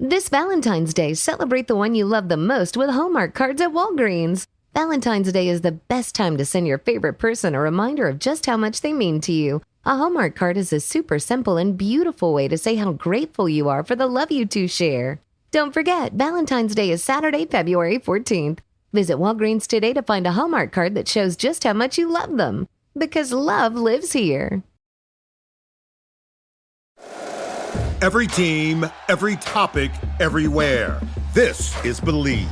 This Valentine's Day, celebrate the one you love the most with Hallmark cards at Walgreens. Valentine's Day is the best time to send your favorite person a reminder of just how much they mean to you. A Hallmark card is a super simple and beautiful way to say how grateful you are for the love you two share. Don't forget, Valentine's Day is Saturday, February 14th. Visit Walgreens today to find a Hallmark card that shows just how much you love them. Because love lives here. Every team, every topic, everywhere. This is Believe.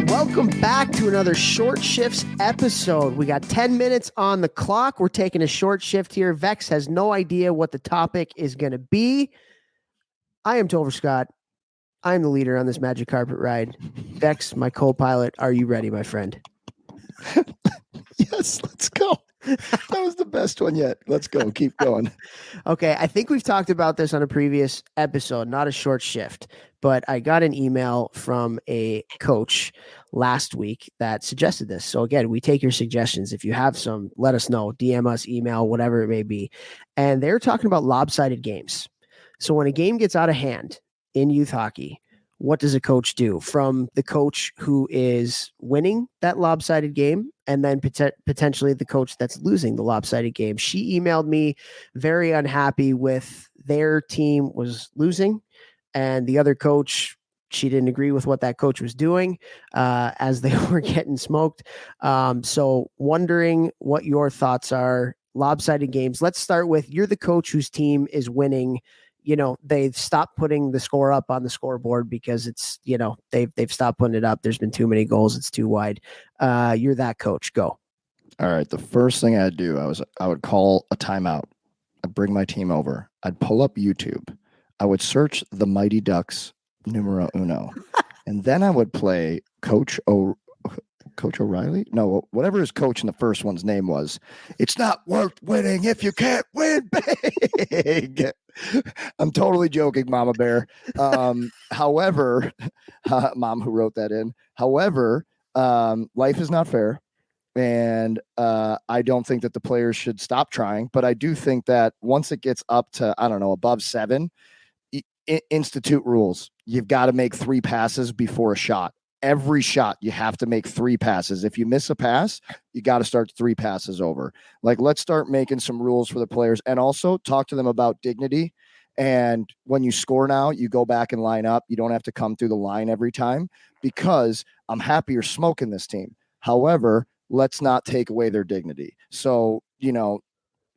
Welcome back to another Short Shifts episode. We got 10 minutes on the clock. We're taking a short shift here. Vex has no idea what the topic is going to be. I am Topher Scott. I am the leader on this magic carpet ride. Vex, my co-pilot, are you ready, my friend? Yes, let's go. That was the best one yet. Let's go. Keep going. Okay, I think we've talked about this on a previous episode, not a short shift, but I got an email from a coach last week that suggested this. So again, we take your suggestions. If you have some, let us know. DM us, email, whatever it may be. And they're talking about lopsided games. So when a game gets out of hand in youth hockey, what does a coach do? From the coach who is winning that lopsided game and then potentially the coach that's losing the lopsided game. She emailed me very unhappy with their team was losing and the other coach, she didn't agree with what that coach was doing as they were getting smoked. So wondering what your thoughts are. Lopsided games. Let's start with you're the coach whose team is winning. You know, they've stopped putting the score up on the scoreboard because it's, you know, they've stopped putting it up. There's been too many goals. It's too wide. You're that coach. Go. All right. The first thing I'd do, I would call a timeout. I'd bring my team over. I'd pull up YouTube. I would search the Mighty Ducks numero uno. And then I would play Coach O'Reilly? No, whatever his coach in the first one's name was. It's not worth winning if you can't win big. I'm totally joking, Mama Bear. However, Mom who wrote that in. However, life is not fair. And I don't think that the players should stop trying. But I do think that once it gets up to, I don't know, above 7, institute rules. You've got to make 3 passes before a shot. Every shot, you have to make 3 passes. If you miss a pass, you got to start 3 passes over. Like, let's start making some rules for the players and also talk to them about dignity. And when you score now, you go back and line up. You don't have to come through the line every time because I'm happy you're smoking this team. However, let's not take away their dignity. So, you know,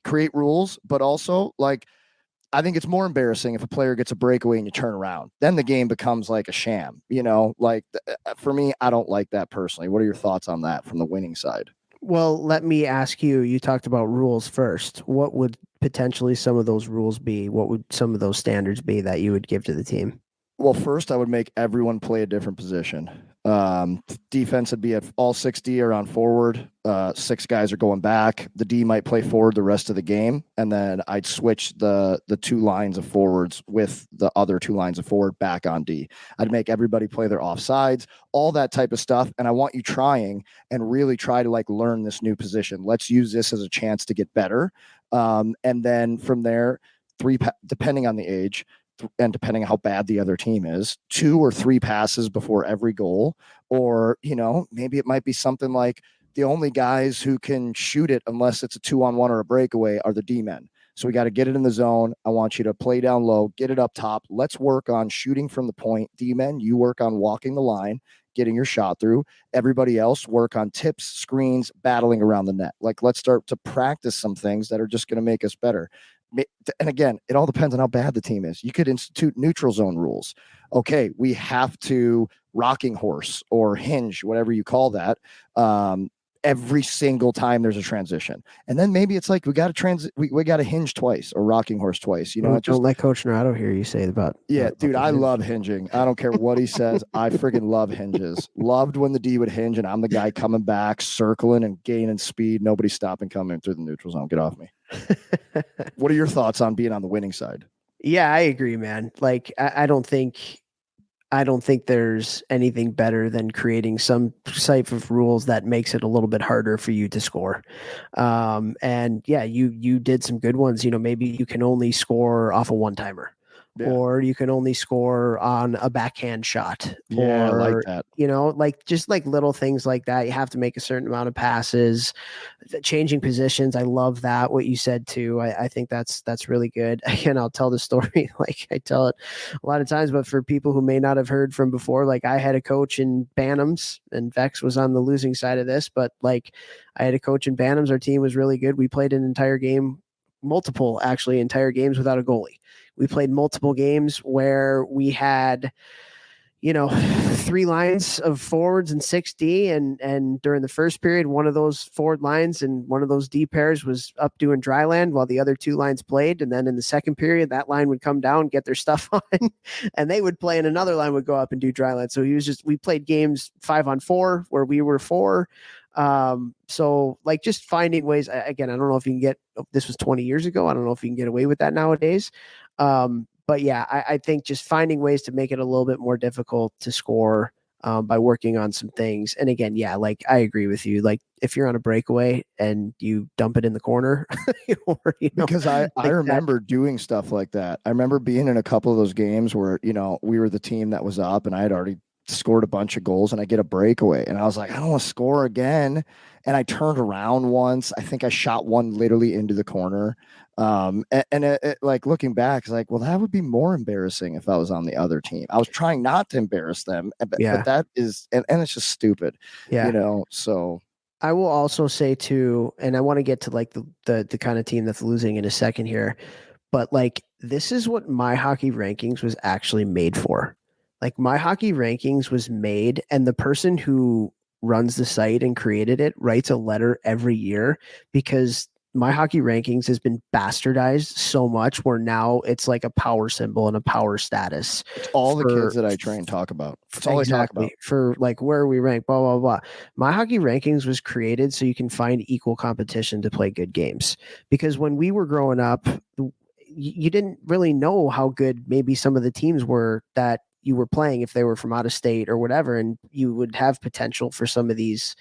create rules, but also like, I think it's more embarrassing if a player gets a breakaway and you turn around. Then the game becomes like a sham, you know, like for me, I don't like that personally. What are your thoughts on that from the winning side? Well, let me ask you, you talked about rules first. What would potentially some of those rules be? What would some of those standards be that you would give to the team? Well, first I would make everyone play a different position. Defense would be at all 6D are on forward. 6 guys are going back. The D might play forward the rest of the game. And then I'd switch the 2 lines of forwards with the other 2 lines of forward back on D. I'd make everybody play their offsides, all that type of stuff. And I want you trying and really try to like learn this new position. Let's use this as a chance to get better. And then from there, 3, depending on the age, and depending on how bad the other team is, 2 or 3 passes before every goal. Or, you know, maybe it might be something like the only guys who can shoot it unless it's a 2-on-1 or a breakaway are the D-men. So we got to get it in the zone. I want you to play down low, get it up top. Let's work on shooting from the point. D-men, you work on walking the line, getting your shot through. Everybody else work on tips, screens, battling around the net. Like, let's start to practice some things that are just going to make us better. And again, it all depends on how bad the team is. You could institute neutral zone rules. Okay, we have to rocking horse or hinge, whatever you call that, every single time there's a transition. And then maybe it's like we got to hinge twice or rocking horse twice. You know, don't let Coach Naruto hear you say about. Yeah, about dude, I love hinging. I don't care what he says. I friggin' love hinges. Loved when the D would hinge and I'm the guy coming back, circling and gaining speed. Nobody stopping coming through the neutral zone. Get off me. What are your thoughts on being on the winning side? Yeah, I agree, man. Like, I don't think I don't think there's anything better than creating some type of rules that makes it a little bit harder for you to score. And yeah, you did some good ones. Maybe you can only score off a one timer, Yeah. or you can only score on a backhand shot, Yeah, I like or that. like just like little things like that. You have to make a certain amount of passes, changing positions. I love that what you said too. I think that's really good. Again, I'll tell the story like I tell it a lot of times, but for people who may not have heard from before, like I had a coach in Bantams, and Vex was on the losing side of this, but like I had a coach in Bantams. Our team was really good. We played an entire game, multiple actually entire games without a goalie. We played multiple games where we had, 3 lines of forwards and 6D. And during the first period, one of those forward lines and one of those D pairs was up doing dry land while the other 2 lines played. And then in the second period, that line would come down, get their stuff on, and they would play, and another line would go up and do dry land. So we played games 5-on-4 where we were 4. So like just finding ways, again, I don't know if you can get, this was 20 years ago. I don't know if you can get away with that nowadays. But yeah, I think just finding ways to make it a little bit more difficult to score by working on some things. And again, yeah, like I agree with you. Like if you're on a breakaway and you dump it in the corner, or, because I remember doing stuff like that. I remember being in a couple of those games where, we were the team that was up and I had already scored a bunch of goals and I get a breakaway and I was like, I don't want to score again. And I turned around once. I think I shot one literally into the corner. And like looking back, it's like, well, that would be more embarrassing if I was on the other team. I was trying not to embarrass them, but that is, and it's just stupid, so. I will also say too, and I want to get to like the kind of team that's losing in a second here, but like, this is what My Hockey Rankings was actually made for. Like My Hockey Rankings was made, and the person who runs the site and created it writes a letter every year because My Hockey Rankings has been bastardized so much where now it's like a power symbol and a power status. It's all the kids that I train talk about. It's all exactly, I talk about. For like where we rank, blah, blah, blah. My Hockey Rankings was created so you can find equal competition to play good games. Because when we were growing up, you didn't really know how good maybe some of the teams were that you were playing if they were from out of state or whatever, and you would have potential for some of these,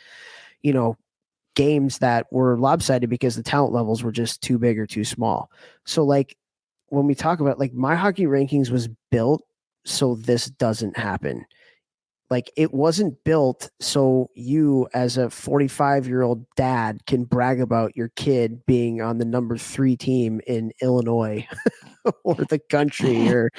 games that were lopsided because the talent levels were just too big or too small. So like when we talk about like My Hockey Rankings was built so this doesn't happen. Like it wasn't built so you as a 45-year-old dad can brag about your kid being on the number 3 team in Illinois or the country or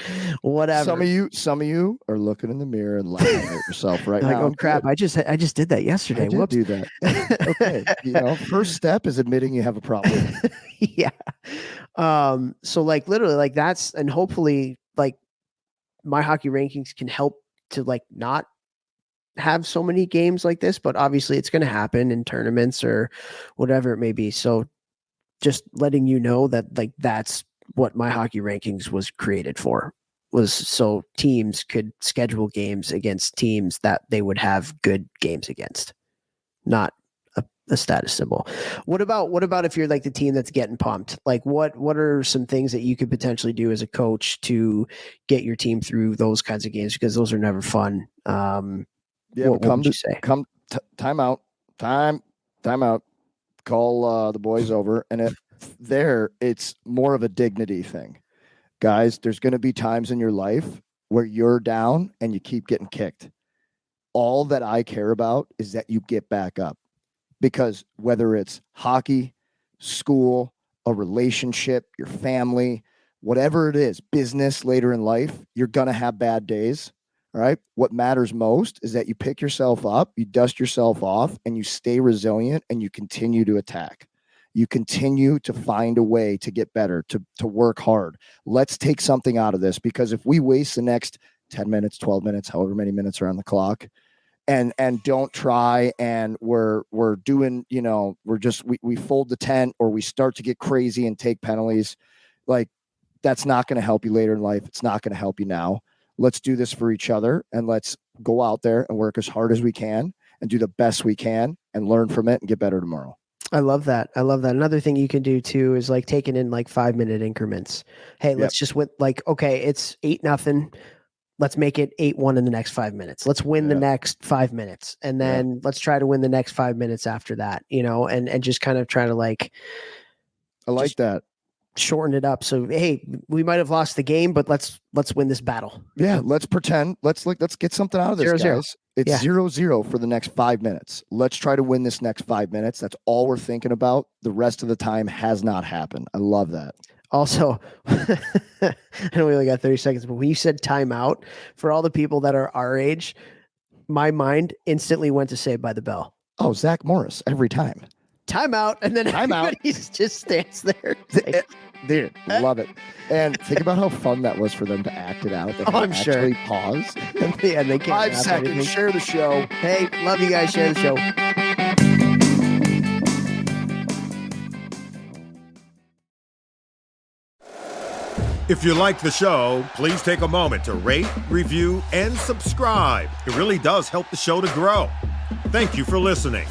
whatever. Some of you are looking in the mirror and laughing at yourself right like, now. oh crap, I just did that yesterday. I did do that. Okay. First step is admitting you have a problem. Yeah. So like literally like that's, and hopefully like My Hockey Rankings can help to like not have so many games like this, but obviously it's going to happen in tournaments or whatever it may be. So just letting you know that like that's what My Hockey Rankings was created for, was so teams could schedule games against teams that they would have good games against, not a status symbol. What about if you're like the team that's getting pumped? Like what are some things that you could potentially do as a coach to get your team through those kinds of games, because those are never fun? Yeah, what would you say? Time out. Call the boys over, and it's more of a dignity thing. Guys, there's going to be times in your life where you're down and you keep getting kicked. All that I care about is that you get back up, because whether it's hockey, school, a relationship, your family, whatever it is, business later in life, you're going to have bad days. All right. What matters most is that you pick yourself up, you dust yourself off, and you stay resilient and you continue to attack. You continue to find a way to get better, to work hard. Let's take something out of this, because if we waste the next 10 minutes, 12 minutes, however many minutes are on the clock, and don't try, and we're doing, we fold the tent, or we start to get crazy and take penalties, like that's not going to help you later in life. It's not going to help you now. Let's do this for each other, and let's go out there and work as hard as we can and do the best we can and learn from it and get better tomorrow. I love that. Another thing you can do too is like taking in like 5-minute increments. Hey, let's just win. Like, okay, it's 8-0. let's make it 8-1 in the next 5 minutes. Let's win the next 5 minutes. And then let's try to win the next 5 minutes after that, and just kind of try to like, I like that. Shorten it up. So, hey, we might have lost the game, but let's win this battle. Yeah. Let's pretend. Let's get something out of this, 0-0. guys. It's 0-0 for the next 5 minutes. Let's try to win this next 5 minutes. That's all we're thinking about. The rest of the time has not happened. I love that. Also, I know we only got 30 seconds, but when you said timeout, for all the people that are our age, my mind instantly went to Saved by the Bell. Oh, Zach Morris every time. Timeout, and then everybody just stands there. Dude, love it. And think about how fun that was for them to act it out. They I'm sure. Pause. And they can't 5 seconds. anything. Share the show. Hey, love you guys. Share the show. If you like the show, please take a moment to rate, review, and subscribe. It really does help the show to grow. Thank you for listening.